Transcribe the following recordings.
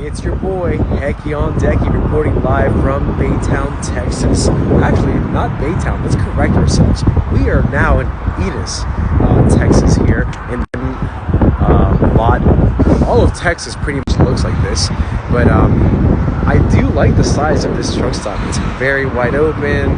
It's your boy, Hecky on Decky, reporting live from Baytown, Texas. Actually, not Baytown, let's correct ourselves. We are now in Enos, Texas here. And all of Texas pretty much looks like this. But I do like the size of this truck stop. It's very wide open.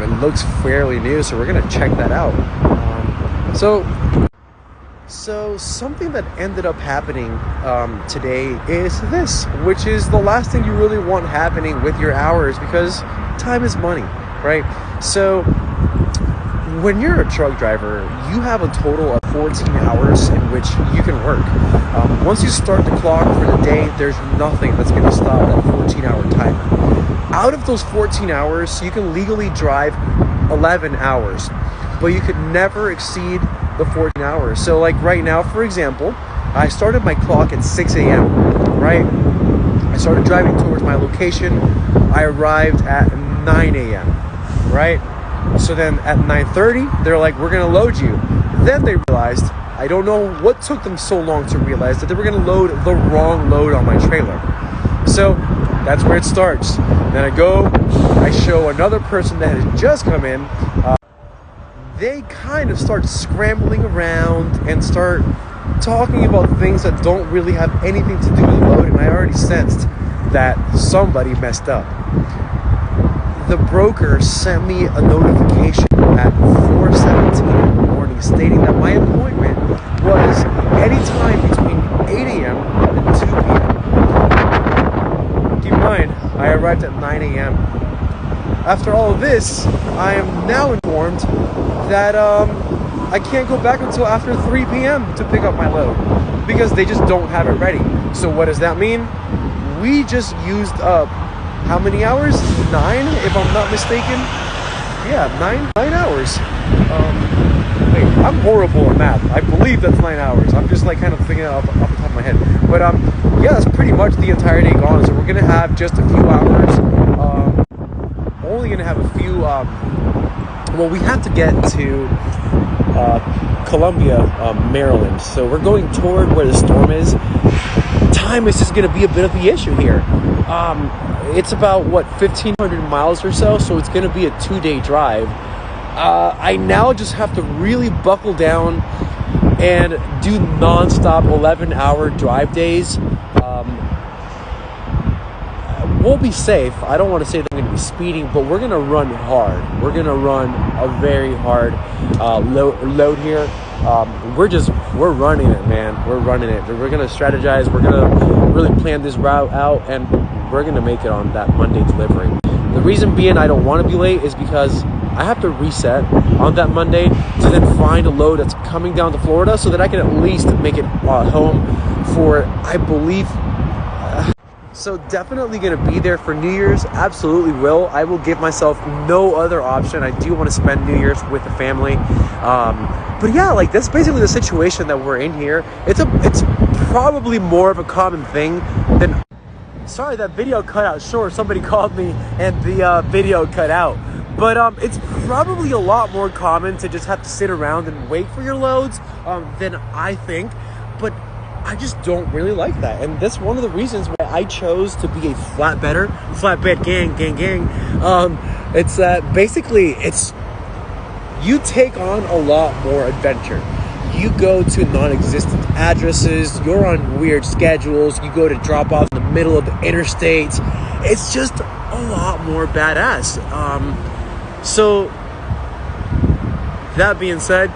It looks fairly new, so we're gonna check that out. So something that ended up happening today is this, which is the last thing you really want happening with your hours, because time is money, right? So when you're a truck driver, you have a total of 14 hours in which you can work. Once you start the clock for the day, there's nothing that's going to stop that 14-hour timer. Out of those 14 hours, you can legally drive 11 hours, but you could never exceed the 14 hours. So like right now, for example, I started my clock at 6 a.m., right? I started driving towards my location. I arrived at 9 a.m., right? So then at 9:30, they're like, we're gonna load you. Then they realized, I don't know what took them so long to realize, that they were gonna load the wrong load on my trailer. So that's where it starts. Then I show another person that has just come in. They kind of start scrambling around and start talking about things that don't really have anything to do with the load, and I already sensed that somebody messed up. The broker sent me a notification at 4:17 in the morning stating that my appointment was anytime between 8 a.m. and 2 p.m. Keep in mind, I arrived at 9 a.m. After all of this, I am now informed that I can't go back until after 3 p.m. to pick up my load, because they just don't have it ready. So what does that mean? We just used up how many hours? 9, if I'm not mistaken. Yeah, 9 hours. Wait, I'm horrible at math. I believe that's 9 hours. I'm just like kind of thinking off the top of my head. But yeah, that's pretty much the entire day gone. So we're gonna have just a few hours. Only gonna have a few. Well, we have to get to Columbia, Maryland. So we're going toward where the storm is. Time is just gonna be a bit of the issue here. It's about 1,500 miles or so, so it's gonna be a 2-day drive. I now just have to really buckle down and do non-stop 11-hour drive days. We'll be safe. I don't want to say that I'm going to be speeding, but we're going to run hard. We're going to run a very hard load here. We're running it, man. We're running it. We're going to strategize. We're going to really plan this route out, and we're going to make it on that Monday delivery. The reason being I don't want to be late is because I have to reset on that Monday to then find a load that's coming down to Florida, so that I can at least make it home for, I believe, so definitely going to be there for New Year's. Absolutely will. I will give myself no other option. I do want to spend New Year's with the family. But yeah, like that's basically the situation that we're in here. It's probably more of a common thing than... Sorry, that video cut out short. Somebody called me and the video cut out. But it's probably a lot more common to just have to sit around and wait for your loads than I think. But I just don't really like that, and that's one of the reasons why I chose to be a flatbed gang. It's basically it's you take on a lot more adventure. You go to non-existent addresses. You're on weird schedules. You go to drop off in the middle of the interstates. It's just a lot more badass. So that being said,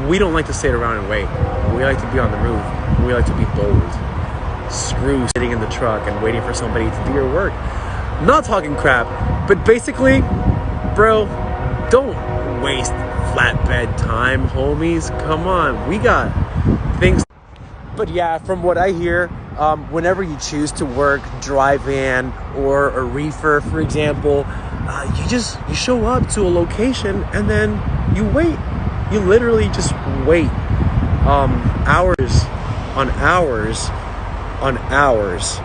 we don't like to sit around and wait. We like to be on the move. We like to be bold. Screw sitting in the truck and waiting for somebody to do your work. Not talking crap, but basically, bro, don't waste flatbed time, homies. Come on, we got things. But yeah, from what I hear, whenever you choose to work dry van or a reefer, for example, you show up to a location and then you wait. You literally just wait. Hours on hours on hours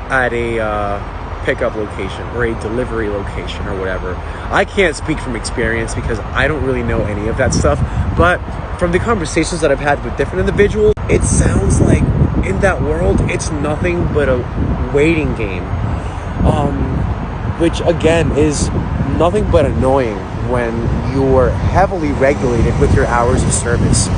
at a pickup location or a delivery location or whatever. I can't speak from experience because I don't really know any of that stuff, but from the conversations that I've had with different individuals, it sounds like in that world, it's nothing but a waiting game, which again is nothing but annoying when you're heavily regulated with your hours of service.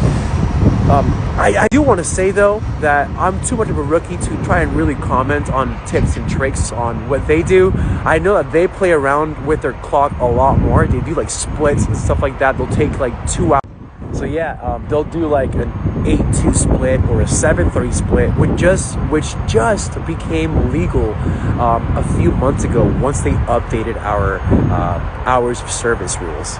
I do want to say though that I'm too much of a rookie to try and really comment on tips and tricks on what they do. I know that they play around with their clock a lot more. They do like splits and stuff like that. They'll take like 2 hours. So yeah, they'll do like an 8-2 split or a 7-3 split, which just became legal a few months ago once they updated our hours of service rules.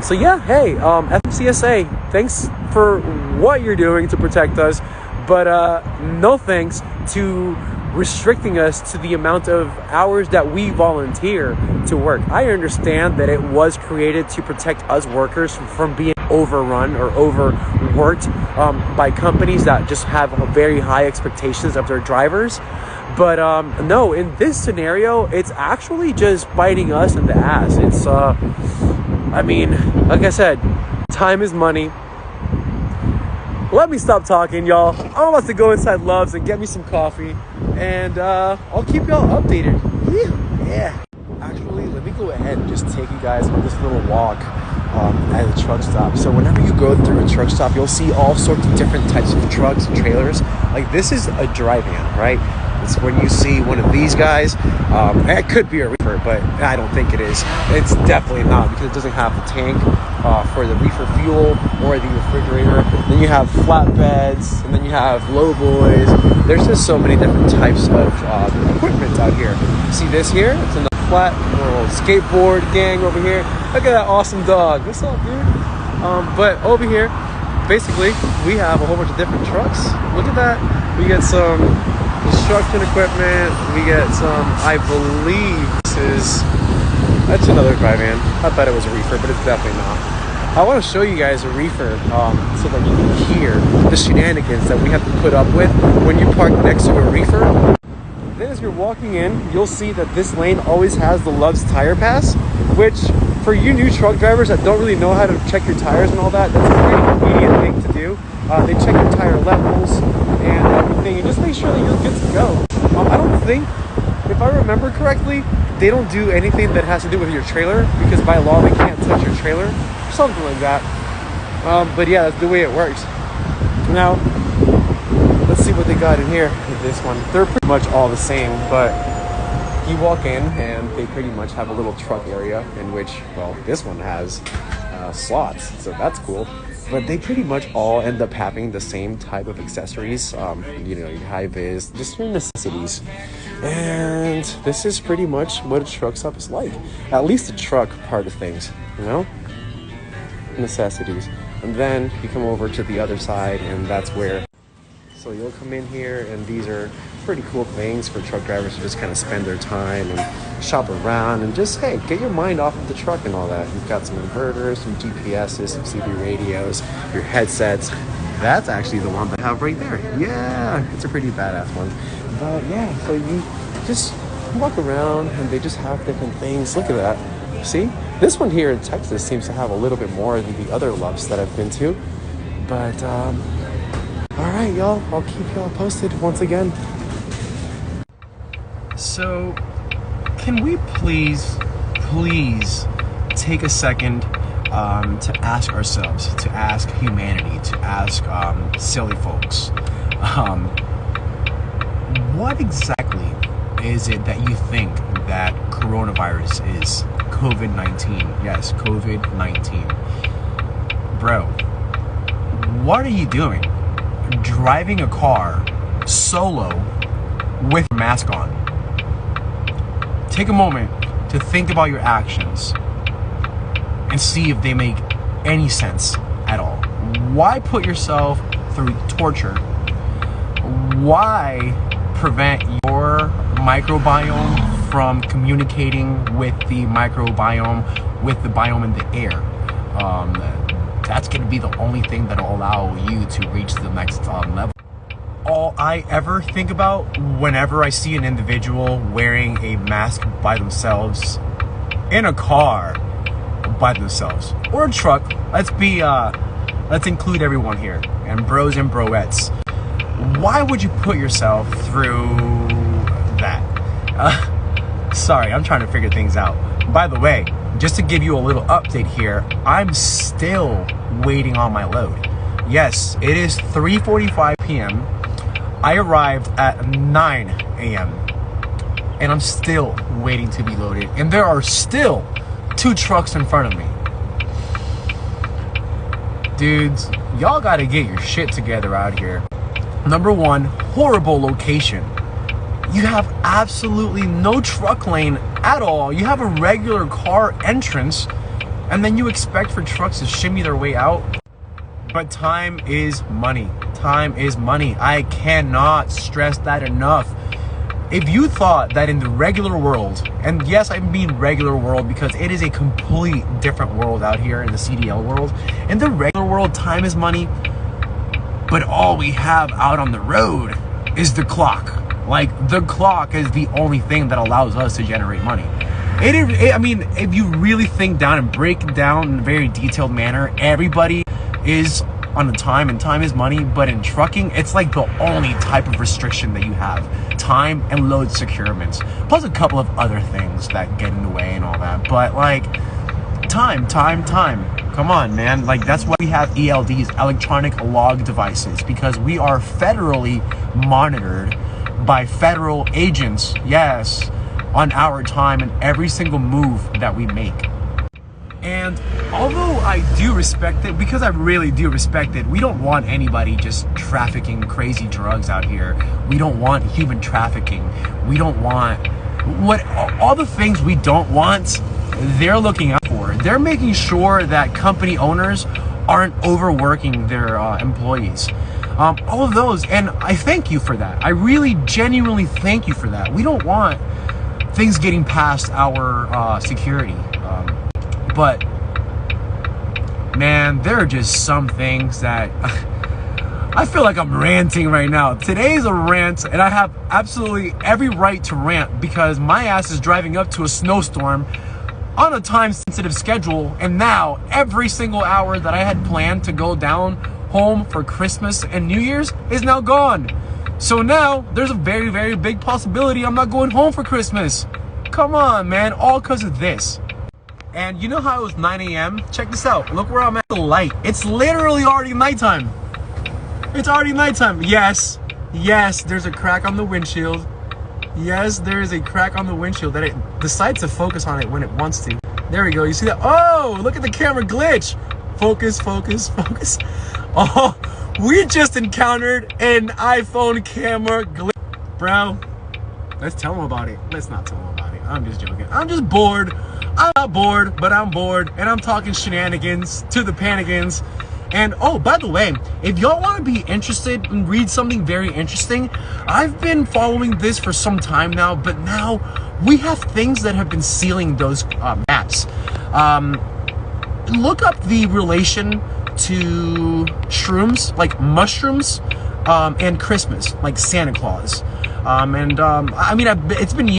So yeah, hey, FMCSA, thanks for what you're doing to protect us, but no thanks to restricting us to the amount of hours that we volunteer to work. I understand that it was created to protect us workers from being overrun or overworked by companies that just have very high expectations of their drivers. But no, in this scenario, it's actually just biting us in the ass. It's I mean, like I said, time is money. Let me stop talking, y'all. I'm about to go inside Love's and get me some coffee, and I'll keep y'all updated. Yeah. Actually, let me go ahead and just take you guys on this little walk at a truck stop. So whenever you go through a truck stop, you'll see all sorts of different types of trucks and trailers. Like this is a dry van, right? It's when you see one of these guys. It could be a reefer, but I don't think it is. It's definitely not, because it doesn't have the tank for the reefer fuel or the refrigerator. Then you have flatbeds, and then you have low boys. There's just so many different types of equipment out here. See this here? It's in the flat little skateboard gang over here. Look at that awesome dog. What's up, dude? But over here, basically, we have a whole bunch of different trucks. Look at that. We get some construction equipment. We get some, I believe that's another dry van. I thought it was a reefer, but it's definitely not. I want to show you guys a reefer so that you can hear the shenanigans that we have to put up with when you park next to a reefer. Then as you're walking in, you'll see that this lane always has the Love's Tire Pass, which for you new truck drivers that don't really know how to check your tires and all that, that's a pretty convenient thing to do. They check your tire levels and everything, and just make sure that you're good to go. I don't think, if I remember correctly, they don't do anything that has to do with your trailer, because by law they can't touch your trailer, something like that. But yeah, that's the way it works. Now, let's see what they got in here with this one. They're pretty much all the same, but you walk in and they pretty much have a little truck area in which, well, this one has slots, so that's cool. But they pretty much all end up having the same type of accessories, you know, your high vis, just your necessities. And this is pretty much what a truck stop is like, at least the truck part of things, you know, necessities. And then you come over to the other side, and that's where, so you'll come in here, and these are pretty cool things for truck drivers to just kind of spend their time and shop around and just, hey, get your mind off of the truck and all that. You've got some inverters, some GPSs, some CB radios, your headsets. That's actually the one that I have right there. Yeah, it's a pretty badass one. But yeah, so you just walk around and they just have different things. Look at that. See? This one here in Texas seems to have a little bit more than the other Loves that I've been to. But, all right, y'all. I'll keep y'all posted once again. So, can we please take a second to ask ourselves, to ask humanity, to ask silly folks, what exactly is it that you think that coronavirus is? COVID-19. Yes, COVID-19. Bro, what are you doing? Driving a car solo with a mask on. Take a moment to think about your actions and see if they make any sense at all. Why put yourself through torture? Why prevent your microbiome from communicating with the microbiome, with the biome in the air? That's going to be the only thing that will allow you to reach the next level. All I ever think about whenever I see an individual wearing a mask by themselves in a car by themselves or a truck, let's include everyone here, and bros and broettes. Why would you put yourself through that? Sorry, I'm trying to figure things out. By the way, just to give you a little update here, I'm still waiting on my load. Yes, it is 3:45 p.m. I arrived at 9 a.m. and I'm still waiting to be loaded. And there are still 2 trucks in front of me. Dudes, y'all gotta get your shit together out here. Number one, horrible location. You have absolutely no truck lane at all. You have a regular car entrance, and then you expect for trucks to shimmy their way out. But time is money. Time is money. I cannot stress that enough. If you thought that in the regular world, and yes, I mean regular world because it is a complete different world out here in the CDL world. In the regular world, time is money, but all we have out on the road is the clock. Like, the clock is the only thing that allows us to generate money. I mean, if you really think down and break it down in a very detailed manner, everybody is on the time, and time is money. But in trucking, it's like the only type of restriction that you have: time and load securements, plus a couple of other things that get in the way and all that. But like, time. Come on, man. Like, that's why we have ELDs, electronic log devices, because we are federally monitored by federal agents, yes, on our time and every single move that we make. And although I do respect it, because I really do respect it, we don't want anybody just trafficking crazy drugs out here. We don't want human trafficking. We don't want all the things we don't want, they're looking out for. They're making sure that company owners aren't overworking their employees. All of those, and I thank you for that. I really genuinely thank you for that. We don't want things getting past our security. But man, there are just some things that I feel like I'm ranting right now. Today's a rant, and I have absolutely every right to rant because my ass is driving up to a snowstorm on a time-sensitive schedule, and now every single hour that I had planned to go down home for Christmas and New Year's is now gone. So now there's a very, very big possibility I'm not going home for Christmas. Come on, man, all because of this. And you know how it was 9 a.m.? Check this out. Look where I'm at the light. It's literally already nighttime. It's already nighttime. Yes, there's a crack on the windshield. Yes, there is a crack on the windshield that it decides to focus on it when it wants to. There we go. You see that? Oh, look at the camera glitch. Focus. Oh, we just encountered an iPhone camera glitch. Bro, let's tell them about it. Let's not tell them about it. I'm just joking. I'm just bored. I'm not bored, but I'm bored. And I'm talking shenanigans to the panigans. And oh, by the way, if y'all want to be interested and read something very interesting, I've been following this for some time now, but now we have things that have been sealing those maps. Look up the relation to shrooms, like mushrooms, and Christmas, like Santa Claus. I mean, it's been